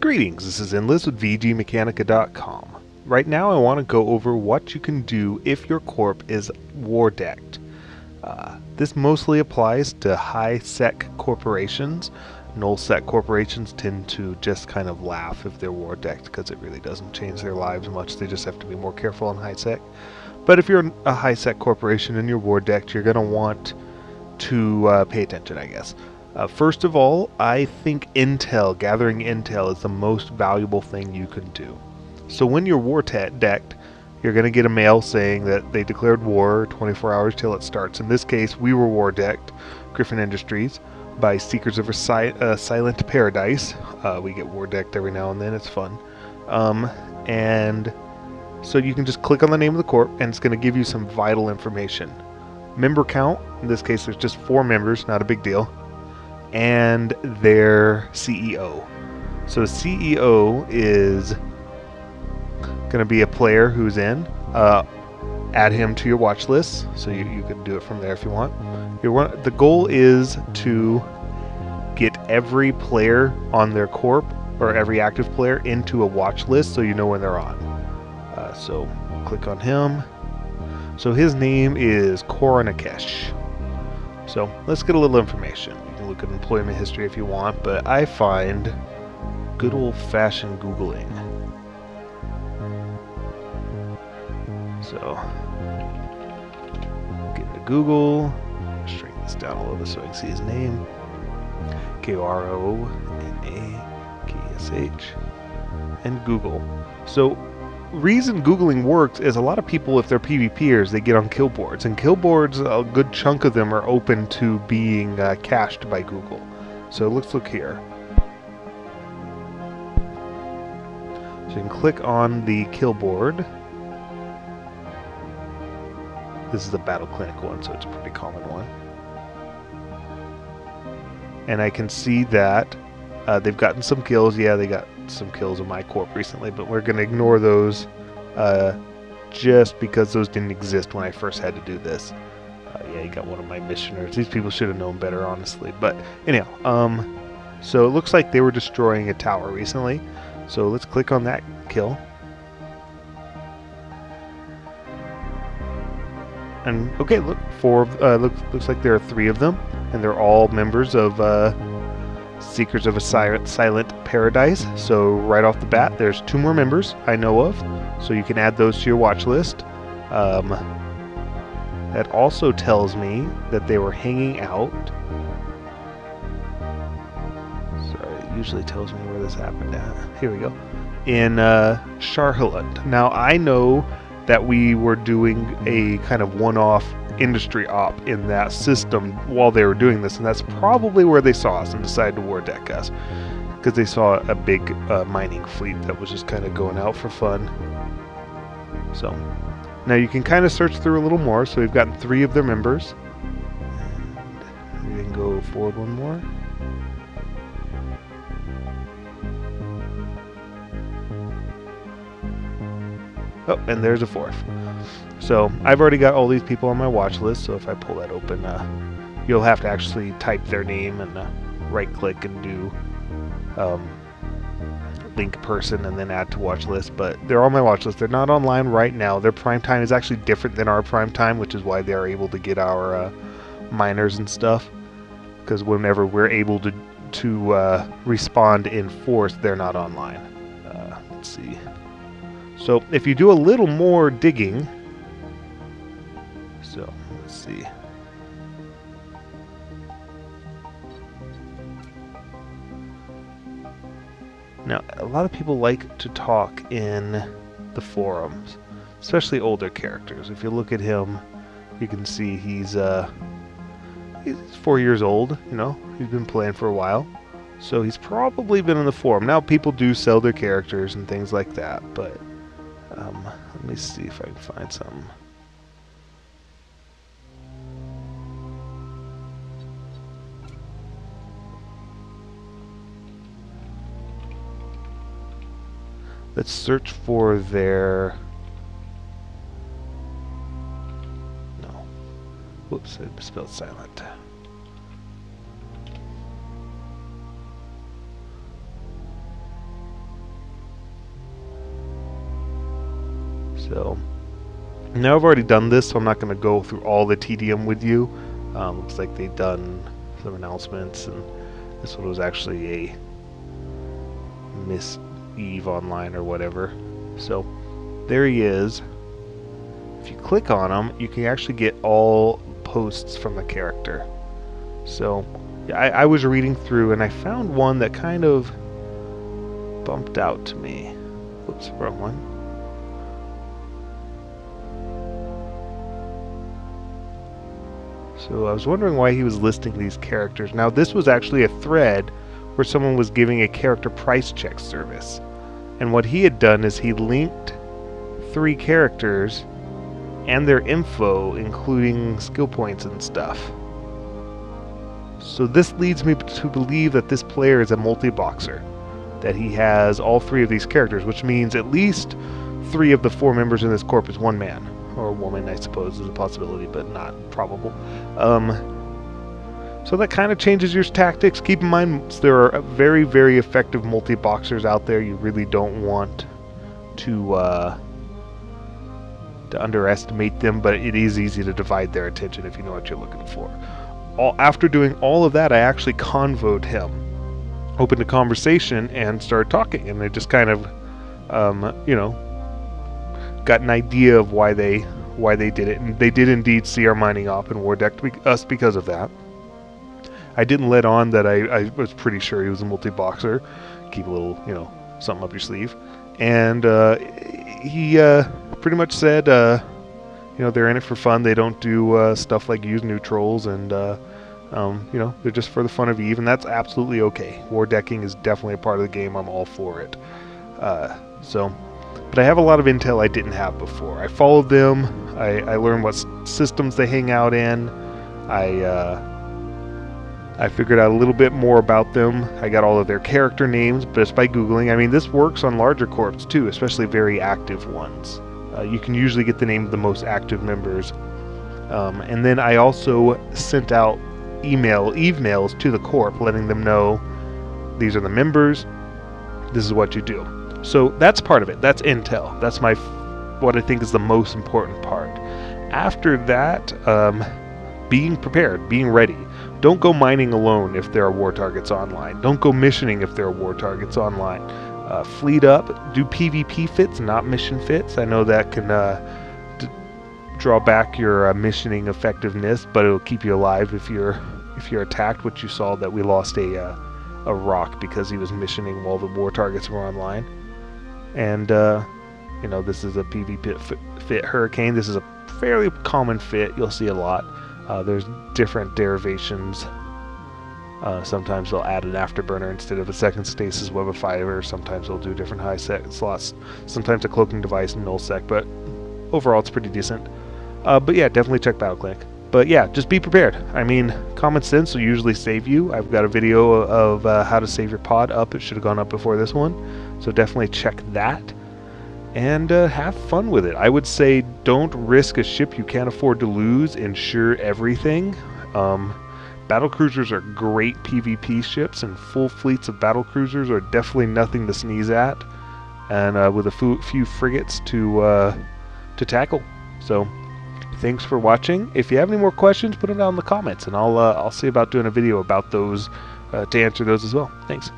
Greetings, this is Endless with VGMechanica.com. Right now I want to go over what you can do if your corp is WarDecked. This mostly applies to high-sec corporations. Null-sec corporations tend to just kind of laugh if they're WarDecked because it really doesn't change their lives much. They just have to be more careful on high-sec. But if you're a high-sec corporation and you're WarDecked, you're going to want to pay attention, I guess. First of all, I think gathering intel is the most valuable thing you can do. So when you're WarDecked, you're going to get a mail saying that they declared war 24 hours till it starts. In this case, we were WarDecked, Griffin Industries, by Seekers of a Silent Paradise. We get WarDecked every now and then, it's fun. And so you can just click on the name of the corp and it's going to give you some vital information. Member count, in this case there's just 4 members, not a big deal. And their CEO. So the CEO is going to be a player who's in. Add him to your watch list, so you can do it from there if you want. The goal is to get every player on their corp, or every active player, into a watch list so you know when they're on. So click on him. So his name is Koranakesh. So let's get a little information. You can look at employment history if you want, but I find good old-fashioned Googling. So get into Google, shrink this down a little bit so I can see his name. K-O-R-O-N-A-K-S-H, and Google. So reason Googling works is a lot of people, if they're PvPers, they get on kill boards, and kill boards, a good chunk of them are open to being cached by Google. So let's look here. So you can click on the kill board. This is the Battle Clinic one, so it's a pretty common one. And I can see that they've gotten some kills. Yeah, they got some kills in my corp recently, but we're going to ignore those just because those didn't exist when I first had to do this. Yeah, you got one of my missioners. These people should have known better, honestly. But anyhow, so it looks like they were destroying a tower recently. So let's click on that kill. And okay, look, looks like there are 3 of them, and they're all members of Seekers of a Silent Paradise. So right off the bat, there's 2 more members I know of, so you can add those to your watch list. That also tells me that they were hanging out. Sorry, it usually tells me where this happened at. Here we go. In Charlotte. Now I know that we were doing a kind of one-off industry op in that system while they were doing this, and that's probably where they saw us and decided to WarDeck us, because they saw a big mining fleet that was just kind of going out for fun. So now you can kind of search through a little more. So we've gotten 3 of their members, and we can go forward one more. Oh, and there's a 4th. So I've already got all these people on my watch list, so if I pull that open, you'll have to actually type their name and right click and do link person and then add to watch list. But they're on my watch list. They're not online right now. Their prime time is actually different than our prime time, which is why they're able to get our miners and stuff, because whenever we're able to respond in force, they're not online. Let's see. So if you do a little more digging, so let's see. Now, a lot of people like to talk in the forums, especially older characters. If you look at him, you can see he's 4 years old, you know, he's been playing for a while. So he's probably been in the forum. Now people do sell their characters and things like that, but let me see if I can find something. Let's search for their... No. Whoops, I spelled silent. So now I've already done this, so I'm not going to go through all the tedium with you. Looks like they've done some announcements, and this one was actually a Miss EvE Online or whatever. So there he is. If you click on him, you can actually get all posts from the character. So yeah, I was reading through and I found one that kind of bumped out to me. Whoops, wrong one. So I was wondering why he was listing these characters. Now this was actually a thread where someone was giving a character price check service. And what he had done is he linked 3 characters and their info, including skill points and stuff. So this leads me to believe that this player is a multi-boxer, that he has all 3 of these characters, which means at least 3 of the 4 members in this corp is one man. Or a woman, I suppose, is a possibility, but not probable. So that kind of changes your tactics. Keep in mind, there are very, very effective multi-boxers out there. You really don't want to underestimate them, but it is easy to divide their attention if you know what you're looking for. After doing all of that, I actually convoed him, opened a conversation, and started talking, and they just kind of, you know, got an idea of why they did it, and they did indeed see our mining op and WarDec us because of that. I didn't let on that I was pretty sure he was a multi-boxer. Keep a little, you know, something up your sleeve. And he pretty much said, you know, they're in it for fun. They don't do stuff like use neutrals, and you know, they're just for the fun of EvE, and that's absolutely okay. WarDecking is definitely a part of the game. I'm all for it. But I have a lot of intel I didn't have before. I followed them. I learned what systems they hang out in. I figured out a little bit more about them. I got all of their character names just by Googling. I mean, this works on larger corps too, especially very active ones. You can usually get the name of the most active members. And then I also sent out EVE mails to the corp letting them know these are the members, this is what you do. So that's part of it. That's intel. That's what I think is the most important part. After that, being prepared, being ready. Don't go mining alone if there are war targets online. Don't go missioning if there are war targets online. Fleet up, do PvP fits, not mission fits. I know that can draw back your missioning effectiveness, but it'll keep you alive if you're attacked, which you saw that we lost a rock because he was missioning while the war targets were online. And you know, this is a PvP fit hurricane. This is a fairly common fit. You'll see a lot. There's different derivations. Sometimes they'll add an afterburner instead of a second stasis web of fire. Sometimes they'll do different high sec slots. Sometimes a cloaking device and null sec, but overall it's pretty decent. But yeah, definitely check BattleClank. But yeah, just be prepared. I mean, common sense will usually save you. I've got a video of how to save your pod up. It should have gone up before this one. So definitely check that. And have fun with it. I would say don't risk a ship you can't afford to lose. Insure everything. Battle cruisers are great PvP ships, and full fleets of battle cruisers are definitely nothing to sneeze at. And with a few frigates to tackle. So thanks for watching. If you have any more questions, put them down in the comments, and I'll see about doing a video about those to answer those as well. Thanks.